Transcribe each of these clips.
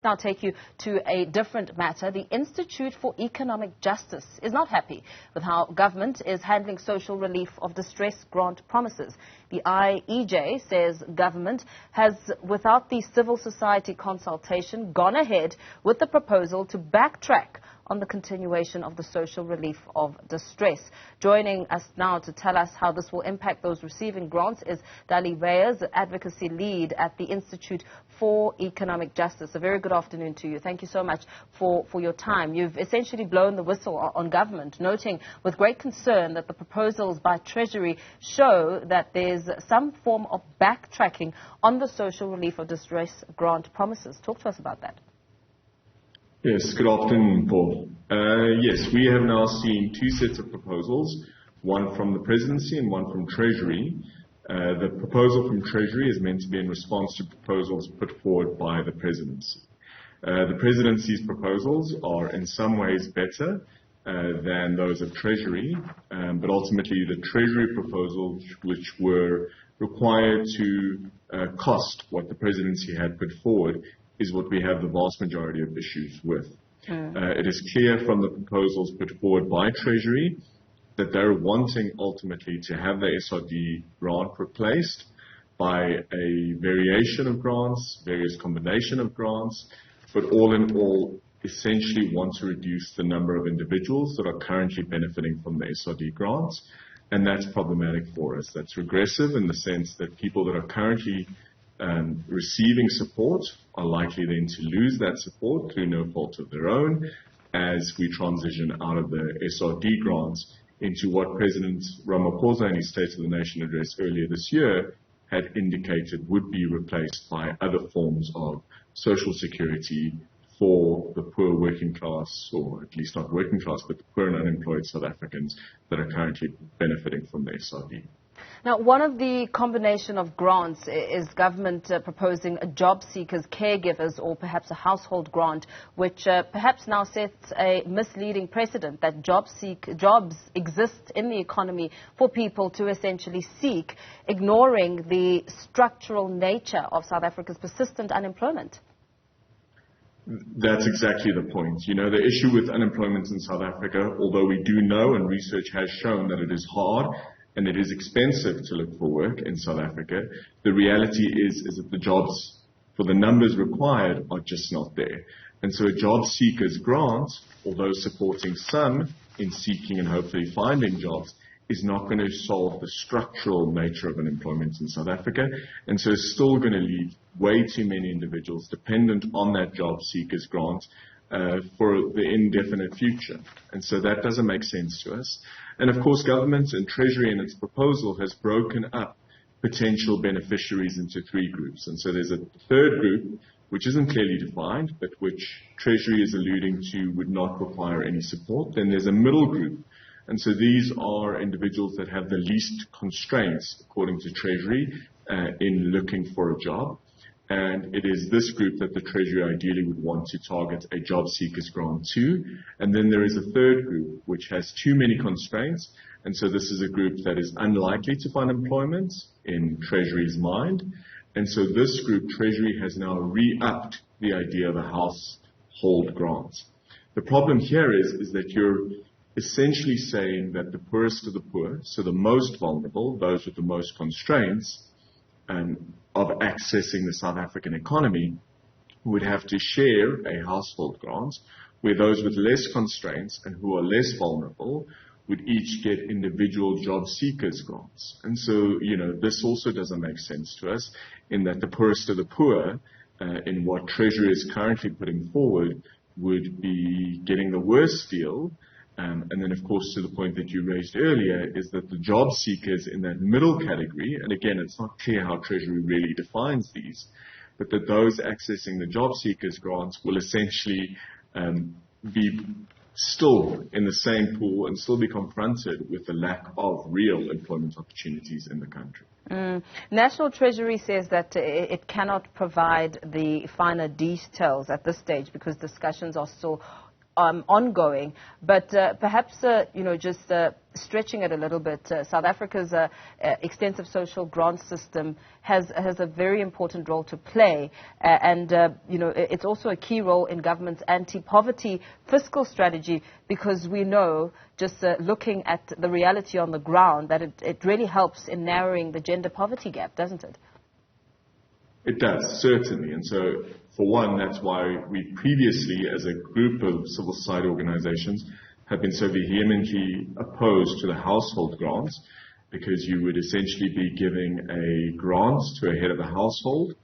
Now take you to a different matter. The Institute for Economic Justice is not happy with how government is handling social relief of distress grant promises. The IEJ says government has, without the civil society consultation, gone ahead with the proposal to backtrack on the continuation of the social relief of distress. Joining us now to tell us how this will impact those receiving grants is Dalli Weyers, advocacy lead at the Institute for Economic Justice. A very good afternoon to you. Thank you so much for your time. You've essentially blown the whistle on government, noting with great concern that the proposals by Treasury show that there's some form of backtracking on the social relief of distress grant promises. Talk to us about that. Yes, good afternoon, Paul. Yes, we have now seen two sets of proposals, one from the Presidency and one from Treasury. The proposal from Treasury is meant to be in response to proposals put forward by the Presidency. The Presidency's proposals are in some ways better than those of Treasury, but ultimately the Treasury proposals, which were required to cost what the Presidency had put forward, is what we have the vast majority of issues with. It is clear from the proposals put forward by Treasury that they're wanting ultimately to have the SRD grant replaced by a variation of grants, various combination of grants, but all in all essentially want to reduce the number of individuals that are currently benefiting from the SRD grants, and that's problematic for us. That's regressive in the sense that people that are currently receiving support are likely then to lose that support through no fault of their own as we transition out of the SRD grants into what President Ramaphosa in his State of the Nation address earlier this year had indicated would be replaced by other forms of social security for the poor working class, or at least not working class, but the poor and unemployed South Africans that are currently benefiting from the SRD. Now, one of the combination of grants is government proposing a job seekers, caregivers, or perhaps a household grant, which perhaps now sets a misleading precedent that jobs exist in the economy for people to essentially seek, ignoring the structural nature of South Africa's persistent unemployment. That's exactly the point. You know, the issue with unemployment in South Africa, although we do know and research has shown that it is hard and it is expensive to look for work in South Africa, the reality is that the jobs for the numbers required are just not there. And so a job seekers grant, although supporting some in seeking and hopefully finding jobs, is not going to solve the structural nature of unemployment in South Africa. And so it's still going to leave way too many individuals dependent on that job seekers grant for the indefinite future. And so that doesn't make sense to us. And of course, government and Treasury in its proposal has broken up potential beneficiaries into three groups. And so there's a third group, which isn't clearly defined, but which Treasury is alluding to would not require any support. Then there's a middle group. And so these are individuals that have the least constraints, according to Treasury, in looking for a job. And it is this group that the Treasury ideally would want to target a job seekers grant to. And then there is a third group which has too many constraints. And so this is a group that is unlikely to find employment in Treasury's mind. And so this group, Treasury has now re-upped the idea of a household grant. The problem here is that you're essentially saying that the poorest of the poor, so the most vulnerable, those with the most constraints, of accessing the South African economy, would have to share a household grant, where those with less constraints and who are less vulnerable would each get individual job seekers grants. And so, you know, this also doesn't make sense to us, in that the poorest of the poor, in what Treasury is currently putting forward, would be getting the worst deal. And then, of course, to the point that you raised earlier, is that the job seekers in that middle category, and again, it's not clear how Treasury really defines these, but that those accessing the job seekers grants will essentially be still in the same pool and still be confronted with the lack of real employment opportunities in the country. National Treasury says that it cannot provide the finer details at this stage because discussions are still ongoing, but perhaps, just stretching it a little bit, South Africa's extensive social grant system has a very important role to play, and it's also a key role in government's anti-poverty fiscal strategy, because we know, just looking at the reality on the ground, that it really helps in narrowing the gender poverty gap, doesn't it? It does, certainly. And so, for one, that's why we previously, as a group of civil society organizations, have been so vehemently opposed to the household grants, because you would essentially be giving a grant to a head of a household,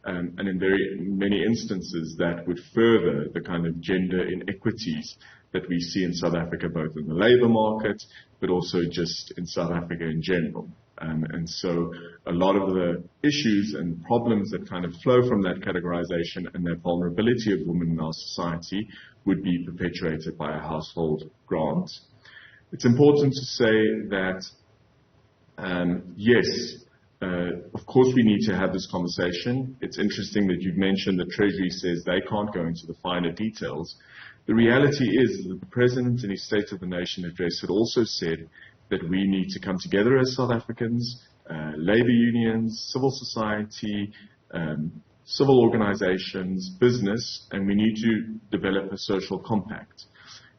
and in very many instances that would further the kind of gender inequities that we see in South Africa, both in the labor market, but also just in South Africa in general. And so a lot of the issues and problems that kind of flow from that categorization and that vulnerability of women in our society would be perpetuated by a household grant. It's important to say that, yes, of course we need to have this conversation. It's interesting that you've mentioned the Treasury says they can't go into the finer details. The reality is that the President in his State of the Nation address had also said that we need to come together as South Africans, labor unions, civil society, civil organizations, business, and we need to develop a social compact.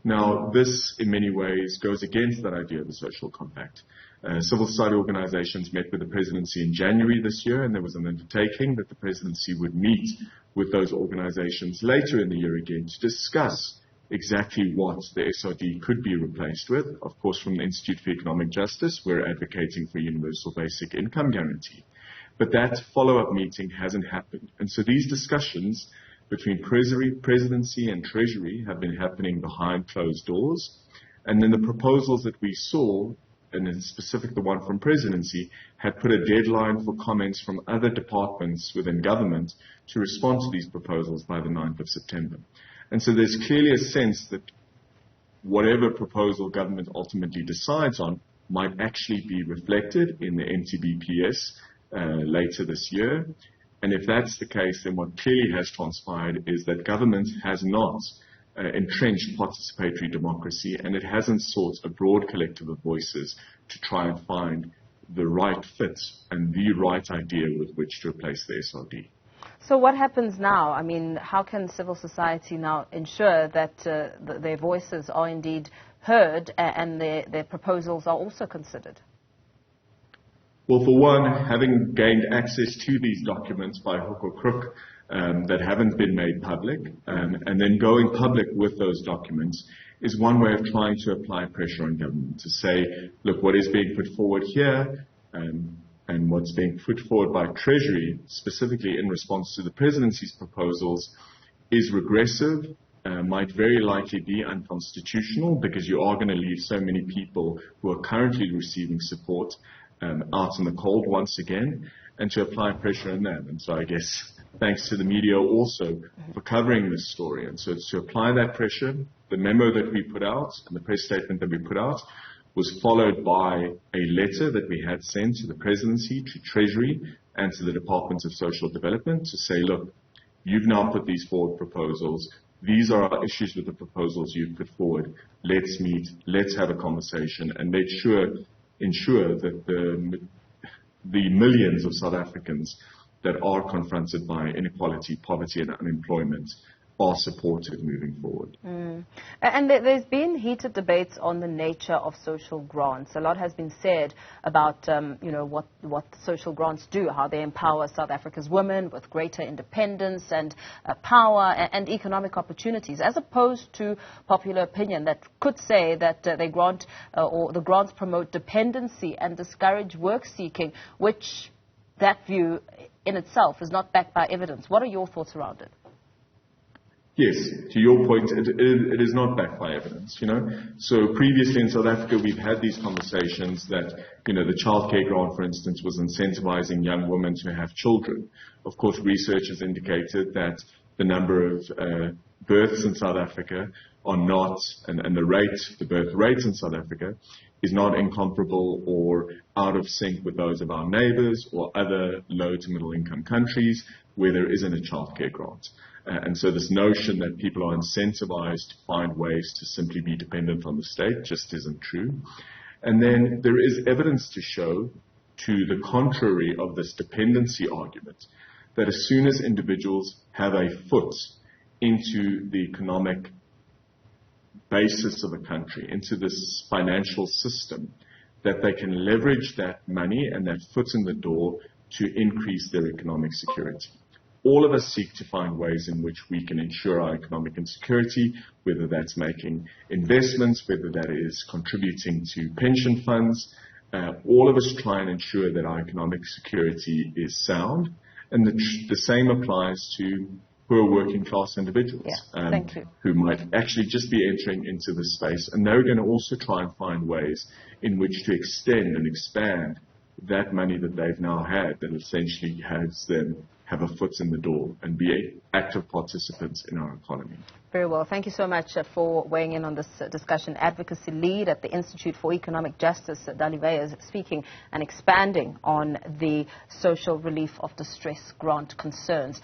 Now, this in many ways goes against that idea of the social compact. Civil society organizations met with the presidency in January this year, and there was an undertaking that the presidency would meet with those organizations later in the year again to discuss exactly what the SRD could be replaced with. Of course, from the Institute for Economic Justice, we're advocating for universal basic income guarantee. But that follow-up meeting hasn't happened. And so these discussions between presidency and Treasury have been happening behind closed doors. And then the proposals that we saw, and in specific the one from presidency, had put a deadline for comments from other departments within government to respond to these proposals by the 9th of September. And so there's clearly a sense that whatever proposal government ultimately decides on might actually be reflected in the MTBPS later this year. And if that's the case, then what clearly has transpired is that government has not entrenched participatory democracy, and it hasn't sought a broad collective of voices to try and find the right fit and the right idea with which to replace the SRD. So what happens now? I mean, how can civil society now ensure that their voices are indeed heard and their proposals are also considered? Well, for one, having gained access to these documents by hook or crook that haven't been made public, and then going public with those documents is one way of trying to apply pressure on government to say, look, what is being put forward here and what's being put forward by Treasury, specifically in response to the presidency's proposals, is regressive, might very likely be unconstitutional, because you are going to leave so many people who are currently receiving support out in the cold once again, and to apply pressure on them. And so I guess thanks to the media also for covering this story. And so to apply that pressure, the memo that we put out and the press statement that we put out was followed by a letter that we had sent to the presidency, to Treasury, and to the Department of Social Development to say, look, you've now put these forward proposals. These are our issues with the proposals you've put forward. Let's meet, let's have a conversation, and let's ensure that the millions of South Africans that are confronted by inequality, poverty, and unemployment are supported moving forward. And there's been heated debates on the nature of social grants. A lot has been said about, what social grants do, how they empower South Africa's women with greater independence and power and economic opportunities, as opposed to popular opinion that could say that they grant or the grants promote dependency and discourage work seeking, which that view in itself is not backed by evidence. What are your thoughts around it? Yes, to your point, it is not backed by evidence, So previously in South Africa, we've had these conversations that, the childcare grant, for instance, was incentivizing young women to have children. Of course, research has indicated that the number of births in South Africa are not, and the birth rate in South Africa is not incomparable or out of sync with those of our neighbors or other low to middle income countries where there isn't a childcare grant. And so this notion that people are incentivized to find ways to simply be dependent on the state just isn't true. And then there is evidence to show, to the contrary of this dependency argument, that as soon as individuals have a foot into the economic basis of a country, into this financial system, that they can leverage that money and that foot in the door to increase their economic security. All of us seek to find ways in which we can ensure our economic insecurity, whether that's making investments, whether that is contributing to pension funds. All of us try and ensure that our economic security is sound, and the same applies to poor working class individuals who might actually just be entering into this space, and they're going to also try and find ways in which to extend and expand that money that they've now had, that essentially has them have a foot in the door and be active participants in our economy. Very well. Thank you so much for weighing in on this discussion. Advocacy lead at the Institute for Economic Justice, Dalli Weyers, speaking and expanding on the social relief of distress grant concerns.